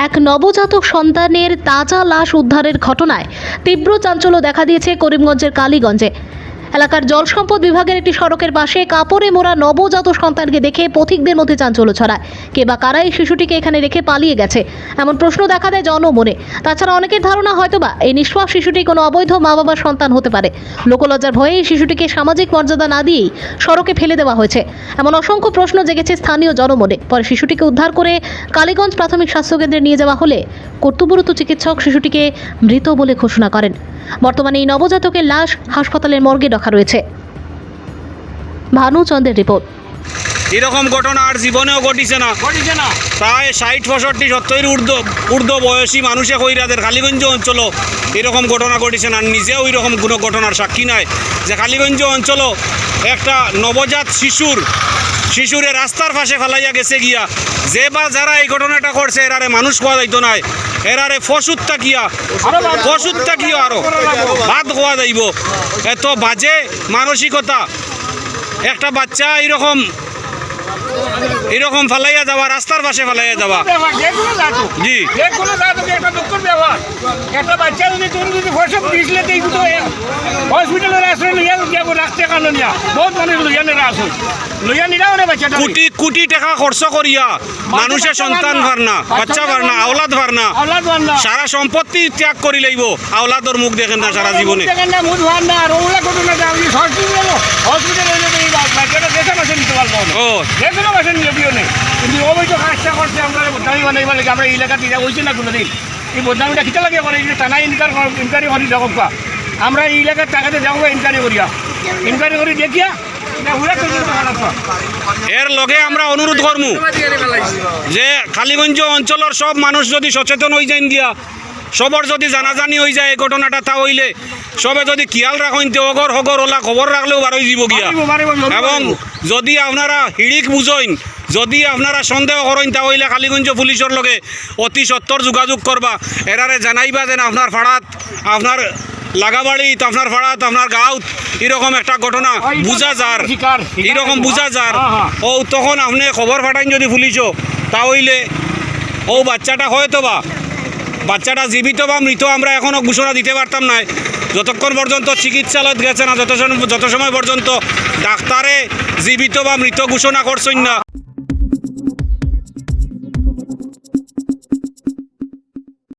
এক নবজাতক সন্তানের তাজা লাশ উদ্ধারের ঘটনায় তীব্র চাঞ্চল্য দেখা দিয়েছে করিমগঞ্জের কালীগঞ্জে। এলাকার জল সম্পদ বিভাগের একটি সড়কের পাশে কাপড়ে মোড়া নবজাত সন্তানকে দেখে পথিকদের মধ্যে চাঞ্চল্য ছড়ায়। কে বা কারা এই শিশুটিকে এখানে রেখে পালিয়ে গেছে এমন প্রশ্ন দেখা দেয় জনমনে। তাছাড়া অনেকের ধারণা হয়তোবা এই নিষ্পাপ শিশুটি কোনো অবৈধ মা বাবার সন্তান হতে পারে। লোকলজ্জার ভয়ে এই শিশুটিকে সামাজিক মর্যাদা না দিয়েই সড়কে ফেলে দেওয়া হয়েছে এমন অসংখ্য প্রশ্ন জেগেছে স্থানীয় জনমনে। পরে শিশুটিকে উদ্ধার করে কালীগঞ্জ প্রাথমিক স্বাস্থ্যকেন্দ্রে নিয়ে যাওয়া হলে কর্তব্যরত চিকিৎসক শিশুটিকে মৃত বলে ঘোষণা করেন। বর্তমানে এই নবজাতকের লাশ হাসপাতালের মর্গে রাখা রয়েছে। ভানুচন্দ্রের রিপোর্ট। এরকম ঘটনা আর জীবনেও ঘটিছে না। প্রায় 60-65-70 ঊর্ধ্ব বয়সী মানুষে কইরাদের কালীগঞ্জ অঞ্চল এরকম ঘটনা ঘটিছে না। নিজেও এরকম কোনো ঘটনার সাক্ষী নাই যে কালীগঞ্জ অঞ্চল একটা নবজাত শিশুরে রাস্তার পাশে ফেলাইয়া গেছে গিয়া যে বা যারা এই ঘটনাটা করছে এরারে মানুষ খাওয়া যাইতো নাই, এরারে ফসুত্তা কিয়া আরো ভাত খাওয়া যাইব। এত বাজে মানসিকতা একটা বাচ্চা এরকম ফেলাইয়া যাওয়া, রাস্তার পাশে ফেলাইয়া যাওয়া। জি একটা বাচ্চা যদি তুমি যদি ফসব দিয়েছিলে হসপিটালের আসলে লইয়া যাব রাস্তা কারণ বহুত মানুষ লইয়া নেরা আসুন লইয়া নিরাও না বাচ্চাটা কোটি টাকা খরচ করিয়া মানুষের সন্তান ভারনা, বাচ্চা ভারনা, আওলাদ ভারনা, সারা সম্পত্তি ত্যাগ করি লইব। আওলাদর মুখ দেখেন না সারা জীবনে, দেখেন না মুখ ভার না। আর ওগুলা ঘটনাটা আপনি হসপিটালে বাচ্চাটা দেশে মাসে নিতে পারবো যে কোনো মাসে নিয়ে দিও নেই। কিন্তু অবৈধ কাজটা করছে আমরা বদনামি বানাইবা লাগে। আমরা এই এলাকাতে হয়েছে না কোনোদিন এই বদনামিটা খিচা লাগে করে টানা ইনকোয়ারি করি দেখো আমরা এই এলাকার টাকাতে যাবো ইনকোয়ারি করি দেখিয়া এর লগে আমরা অনুরোধ করমু যে কালীগঞ্জ অঞ্চলের সব মানুষ যদি সচেতন হয়ে যান গিয়া, সবর যদি জানাজানি হয়ে যায় এই ঘটনাটা, তা হইলে সবে যদি খেয়াল রাখেন তে অগর হগর ওলা খবর রাখলেও বারোই যাব গিয়া। এবং যদি আপনারা হিড়িক বুঝইন, যদি আপনারা সন্দেহ করেন, তা হইলে কালীগঞ্জ পুলিশের লগে অতি সত্তর যোগাযোগ করবা। এরারে জানাইবা যেন আপনার ফাড়াত, আপনার লাগাবাড়িত, আপনার ফাড়াত, আপনার গাঁত এরকম একটা ঘটনা বুঝা যার, এরকম বুঝা যার ও তখন আপনি খবর ফাটাইন যদি পুলিশও, তা হইলে ও বাচ্চাটা হয়তো বা বাচ্চাটা জীবিত বা মৃত আমরা এখনও ঘোষণা দিতে পারতাম না যতক্ষণ পর্যন্ত চিকিৎসালয়ত গেছে না, যত সময় পর্যন্ত ডাক্তারে জীবিত বা মৃত ঘোষণা করছেন না।